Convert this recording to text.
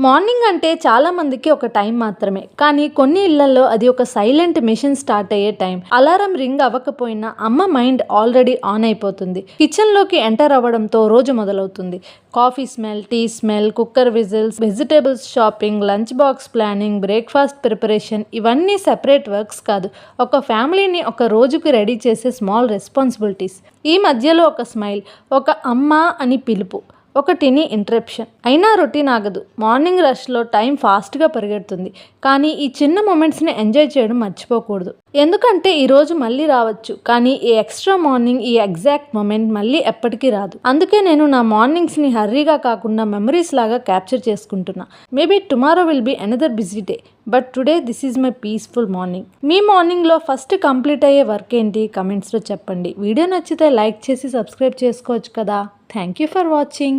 Morning అంటే చాలామందికి ఒక టైం మాత్రమే, కానీ కొన్ని ఇళ్లలో అది ఒక సైలెంట్ మిషన్ స్టార్ట్ అయ్యే టైం. అలారం రింగ్ అవ్వకపోయినా అమ్మ మైండ్ ఆల్రెడీ ఆన్ అయిపోతుంది. కిచెన్లోకి ఎంటర్ అవ్వడంతో రోజు మొదలవుతుంది. Coffee smell, tea smell, cooker whistles, vegetables shopping, lunch box planning, breakfast preparation, ఇవన్నీ సెపరేట్ వర్క్స్ కాదు, ఒక ఫ్యామిలీని ఒక రోజుకి రెడీ చేసే స్మాల్ రెస్పాన్సిబిలిటీస్. ఈ మధ్యలో ఒక స్మైల్, ఒక అమ్మ అని పిలుపు, ఒక టినీ ఇంటరప్షన్ అయినా రొటీన్ ఆగదు. మార్నింగ్ రష్లో టైం ఫాస్ట్గా పరిగెడుతుంది, కానీ ఈ చిన్న మూమెంట్స్ని ఎంజాయ్ చేయడం మర్చిపోకూడదు. ఎందుకంటే ఈరోజు మళ్ళీ రావచ్చు, కానీ ఈ ఎక్స్ట్రా మార్నింగ్, ఈ ఎగ్జాక్ట్ మూమెంట్ మళ్ళీ ఎప్పటికీ రాదు. అందుకే నేను నా మార్నింగ్స్ని హర్రీగా కాకుండా మెమరీస్ లాగా క్యాప్చర్ చేసుకుంటున్నా. Maybe tomorrow will be another busy day, but today this is my peaceful morning. మీ మార్నింగ్లో ఫస్ట్ కంప్లీట్ అయ్యే వర్క్ ఏంటి కమెంట్స్లో చెప్పండి. వీడియో నచ్చితే లైక్ చేసి సబ్స్క్రైబ్ చేసుకోవచ్చు కదా. Thank you for watching.